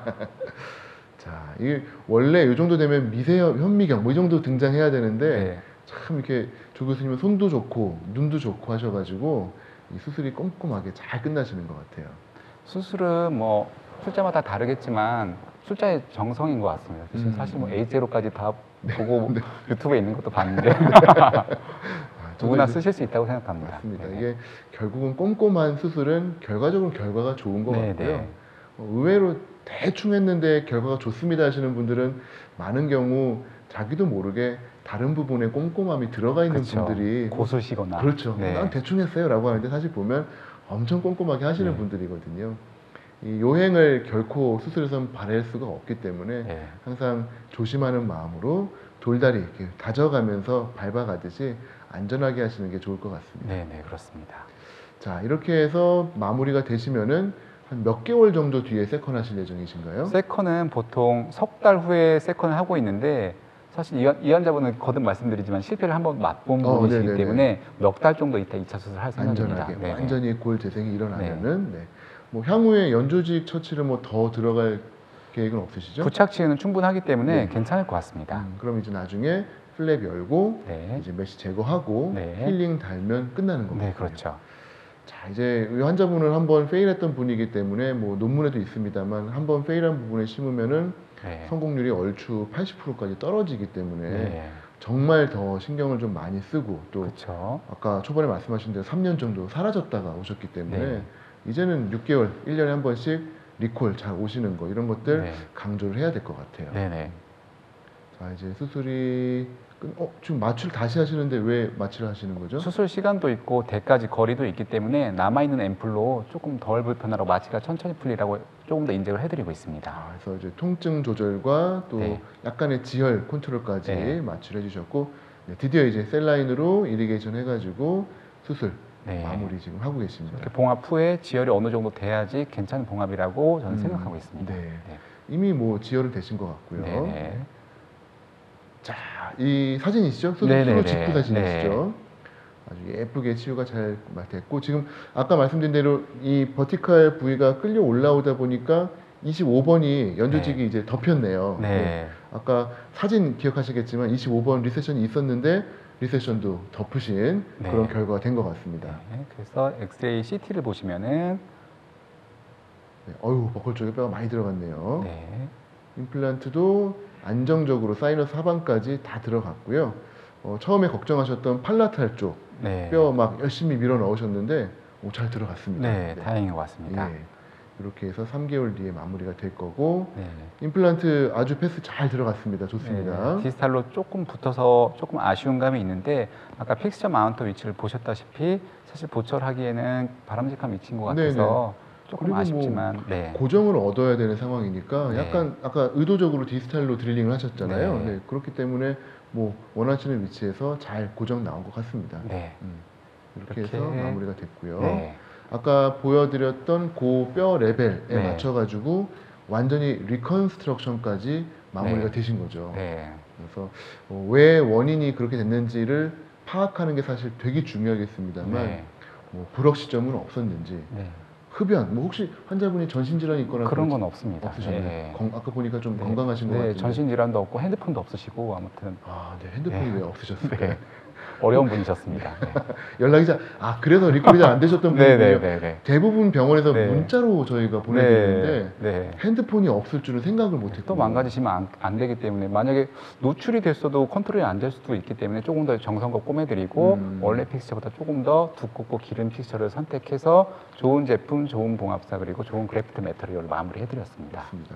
자, 이게 원래 이 정도 되면 미세형, 현미경 뭐 이 정도 등장해야 되는데 네. 참 이렇게 조 교수님은 손도 좋고 눈도 좋고 하셔가지고 이 수술이 꼼꼼하게 잘 끝나시는 것 같아요. 수술은 뭐 술자마다 다르겠지만 술자의 정성인 것 같습니다. 사실 뭐 A0까지 다 보고 유튜브에 있는 것도 봤는데 누구나 쓰실 수 있다고 생각합니다. 맞습니다. 네. 이게 결국은 꼼꼼한 수술은 결과적으로 결과가 좋은 것 네, 같고요. 네. 의외로 대충 했는데 결과가 좋습니다 하시는 분들은 많은 경우 자기도 모르게 다른 부분에 꼼꼼함이 들어가 있는 그렇죠. 분들이 고수시거나 그렇죠. 네. 난 대충 했어요 라고 하는데 사실 보면 엄청 꼼꼼하게 하시는 네. 분들이거든요. 이 요행을 결코 수술에선 바랄 수가 없기 때문에 네. 항상 조심하는 마음으로 돌다리 이렇게 다져가면서 밟아가듯이 안전하게 하시는 게 좋을 것 같습니다. 네, 네, 그렇습니다. 자, 이렇게 해서 마무리가 되시면은 한 몇 개월 정도 뒤에 세컨 하실 예정이신가요? 세컨은 보통 석 달 후에 세컨을 하고 있는데 사실 이 환자분은 거듭 말씀드리지만 실패를 한번 맛본 분이시기 네네네. 때문에 몇 달 정도 있다 2차 수술을 할 생각입니다. 안전하게 네네. 완전히 골 재생이 일어나면은 네. 뭐 향후에 연조직 처치를 뭐 더 들어갈 계획은 없으시죠? 부착치유는 충분하기 때문에 네. 괜찮을 것 같습니다. 그럼 이제 나중에 플랩 열고 네. 이제 메시 제거하고 네. 힐링 달면 끝나는 겁니다. 네, 그렇죠. 자, 이제 이 환자분은 한번 페일했던 분이기 때문에 뭐 논문에도 있습니다만 한번 페일한 부분에 심으면은 네. 성공률이 얼추 80%까지 떨어지기 때문에 네. 정말 더 신경을 좀 많이 쓰고 또 그렇죠. 아까 초반에 말씀하신 대로 3년 정도 사라졌다가 오셨기 때문에 네. 이제는 6개월, 1년에 한 번씩 리콜 잘 오시는 거 이런 것들 네. 강조를 해야 될 것 같아요. 네네. 자, 이제 수술이 지금 마취를 다시 하시는데 왜 마취를 하시는 거죠? 수술 시간도 있고 대까지 거리도 있기 때문에 남아있는 앰플로 조금 덜 불편하라고 마취가 천천히 풀리라고 조금 더 인젝을 해드리고 있습니다. 아, 그래서 이제 통증 조절과 또 네. 약간의 지혈 컨트롤까지 네. 마취를 해주셨고 네, 드디어 이제 셀라인으로 이리게이션 해가지고 수술 네. 마무리 지금 하고 계십니다. 이렇게 봉합 후에 지혈이 어느 정도 돼야지 괜찮은 봉합이라고 저는 생각하고 있습니다. 네. 이미 뭐 지혈은 되신 것 같고요. 네네. 자, 이 사진이시죠? 네네네. 수술 직후 사진이시죠? 아주 예쁘게 치유가 잘 됐고 지금 아까 말씀드린 대로 이 버티칼 부위가 끌려 올라오다 보니까 25번이 연조직이 네. 이제 덮였네요. 네. 아까 사진 기억하시겠지만 25번 리세션이 있었는데 리세션도 덮으신 네. 그런 결과가 된 것 같습니다. 네. 그래서 엑스레이 CT를 보시면은 네, 어휴, 버클 쪽에 뼈가 많이 들어갔네요. 네. 임플란트도 안정적으로 사이너스 하반까지 다 들어갔고요. 처음에 걱정하셨던 팔라탈 쪽 네. 뼈 막 열심히 밀어 넣으셨는데 잘 들어갔습니다. 네, 다행인 것 같습니다. 예. 이렇게 해서 3개월 뒤에 마무리가 될 거고 네. 임플란트 아주 패스 잘 들어갔습니다. 좋습니다. 네, 디지털로 조금 붙어서 조금 아쉬운 감이 있는데 아까 픽스처 마운터 위치를 보셨다시피 사실 보철하기에는 바람직한 위치인 것 같아서 조금 그리고 아쉽지만 네. 고정을 얻어야 되는 상황이니까 네. 약간 아까 의도적으로 디지털로 드릴링을 하셨잖아요. 네. 네, 그렇기 때문에 뭐 원하시는 위치에서 잘 고정 나온 것 같습니다. 네. 이렇게 이렇게 해서 마무리가 됐고요. 네. 아까 보여드렸던 그 뼈 레벨에 네. 맞춰가지고 완전히 리컨스트럭션까지 마무리가 네. 되신 거죠. 네. 그래서 왜 원인이 그렇게 됐는지를 파악하는 게 사실 되게 중요하겠습니다만 네. 뭐 불억 시점은 없었는지 네. 흡연, 뭐 혹시 환자분이 전신질환이 있거나 그런 건 그러지- 없습니다. 없으셨나요? 네. 아까 보니까 좀 네. 건강하신 것 네, 같은데. 전신 질환도 없고 핸드폰도 없으시고 아무튼 아, 네, 핸드폰이 네. 왜 없으셨을까요? 네. 어려운 분이셨습니다. 네. 연락이 그래서 리콜이 잘 안 되셨던 네, 분이군요. 네, 네, 네. 대부분 병원에서 네. 문자로 저희가 보내드리는데 네. 핸드폰이 없을 줄은 생각을 못했고 또 망가지시면 안 되기 때문에 만약에 노출이 됐어도 컨트롤이 안 될 수도 있기 때문에 조금 더 정성껏 꼬매드리고 원래 픽스처보다 조금 더 두껍고 기른 픽스처를 선택해서 좋은 제품, 좋은 봉합사 그리고 좋은 그래프트 매터리얼로 마무리해드렸습니다. 맞습니다.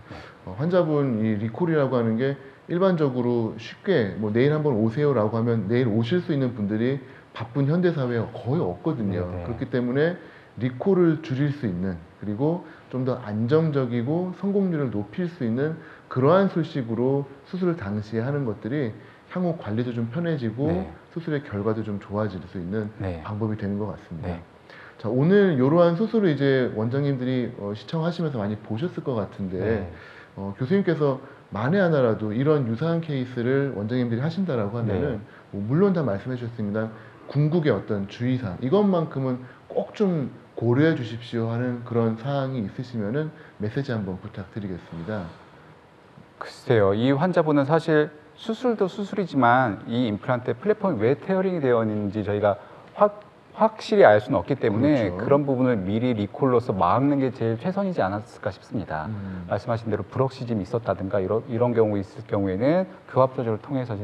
환자분 이 리콜이라고 하는 게 일반적으로 쉽게 뭐 내일 한번 오세요라고 하면 내일 오실 수 있는 분들이 바쁜 현대 사회에 거의 없거든요. 네네. 그렇기 때문에 리콜을 줄일 수 있는, 그리고 좀 더 안정적이고 성공률을 높일 수 있는 그러한 술식으로 수술 당시에 하는 것들이 향후 관리도 좀 편해지고 네. 수술의 결과도 좀 좋아질 수 있는 네. 방법이 되는 것 같습니다. 네. 자, 오늘 이러한 수술을 이제 원장님들이 시청하시면서 많이 보셨을 것 같은데 네. 교수님께서 만에 하나라도 이런 유사한 케이스를 원장님들이 하신다라고 하면은 네. 뭐 물론 다 말씀해 주셨습니다. 궁극의 어떤 주의사항, 이것만큼은 꼭 좀 고려해 주십시오 하는 그런 사항이 있으시면은 메시지 한번 부탁드리겠습니다. 글쎄요, 이 환자분은 사실 수술도 수술이지만 이 임플란트 플랫폼이 왜 테어링이 되어 있는지 저희가 확실히 알 수는 없기 때문에 그렇죠. 그런 부분을 미리 리콜로서 막는 게 제일 최선이지 않았을까 싶습니다. 말씀하신 대로 브럭시즘이 있었다든가 이런 경우 있을 경우에는 교합 조절을 통해서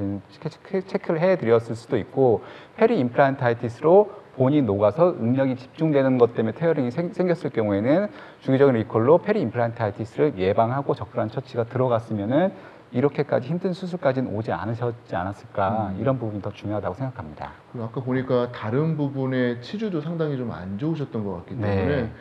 체크를 해드렸을 수도 있고, 페리 임플란타이티스로 본이 녹아서 응력이 집중되는 것 때문에 테어링이 생겼을 경우에는 주기적인 리콜로 페리 임플란타이티스를 예방하고 적절한 처치가 들어갔으면은 이렇게까지 힘든 수술까지는 오지 않으셨지 않았을까, 이런 부분이 더 중요하다고 생각합니다. 그리고 아까 보니까 다른 부분의 치주도 상당히 좀 안 좋으셨던 것 같기 때문에 네.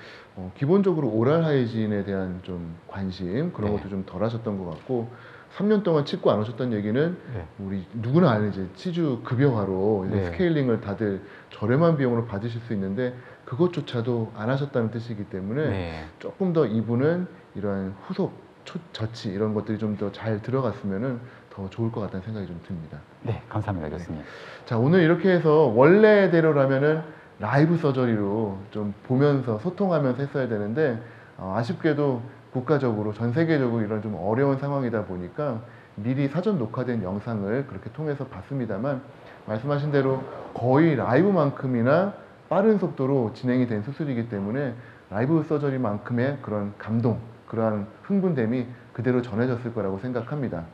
기본적으로 오랄 하이진에 대한 좀 관심 그런 네. 것도 좀 덜 하셨던 것 같고, 3년 동안 치과 안 오셨던 얘기는 네. 우리 누구나 아는 이제 치주 급여화로 이제 네. 스케일링을 다들 저렴한 비용으로 받으실 수 있는데 그것조차도 안 하셨다는 뜻이기 때문에 네. 조금 더 이분은 이러한 후속 저치 이런 것들이 좀 더 잘 들어갔으면은 더 좋을 것 같다는 생각이 좀 듭니다. 네, 감사합니다, 교수님. 자, 오늘 이렇게 해서 원래대로라면은 라이브 서저리로 좀 보면서 소통하면서 했어야 되는데 아쉽게도 국가적으로 전 세계적으로 이런 좀 어려운 상황이다 보니까 미리 사전 녹화된 영상을 그렇게 통해서 봤습니다만, 말씀하신 대로 거의 라이브만큼이나 빠른 속도로 진행이 된 수술이기 때문에 라이브 서저리만큼의 그런 감동, 그러한 흥분됨이 그대로 전해졌을 거라고 생각합니다.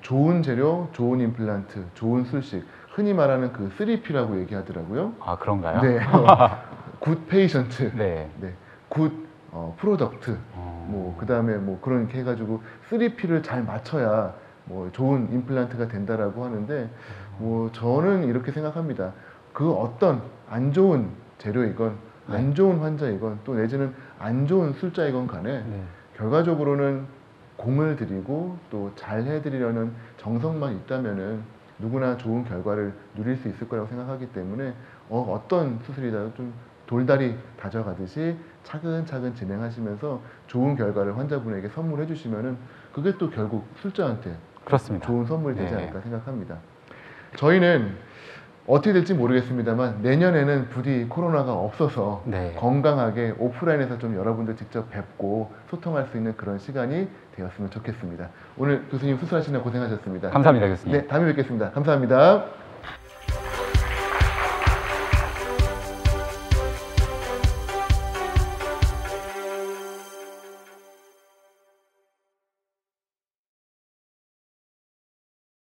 좋은 재료, 좋은 임플란트, 좋은 술식, 흔히 말하는 그 3P라고 얘기하더라고요. 아, 그런가요? 네. 굿 페이션트, 네. 네. 굿 프로덕트, 뭐 그다음에 뭐 그렇게 해가지고 3P를 잘 맞춰야 뭐 좋은 임플란트가 된다라고 하는데, 뭐 저는 이렇게 생각합니다. 그 어떤 안 좋은 재료이건 네. 안 좋은 환자이건 또 내지는 안 좋은 술자이건 간에 네. 결과적으로는 공을 들이고 또 잘 해드리려는 정성만 있다면은 누구나 좋은 결과를 누릴 수 있을 거라고 생각하기 때문에 어떤 수술이라도 좀 돌다리 다져가듯이 차근차근 진행하시면서 좋은 결과를 환자분에게 선물해 주시면은 그게 또 결국 술자한테 그렇습니다. 좋은 선물이 되지 네. 않을까 생각합니다. 저희는 어떻게 될지 모르겠습니다만 내년에는 부디 코로나가 없어서 네. 건강하게 오프라인에서 좀 여러분들 직접 뵙고 소통할 수 있는 그런 시간이 되었으면 좋겠습니다. 오늘 교수님 수술하시느라 고생하셨습니다. 감사합니다, 교수님. 네, 다음에 뵙겠습니다. 감사합니다.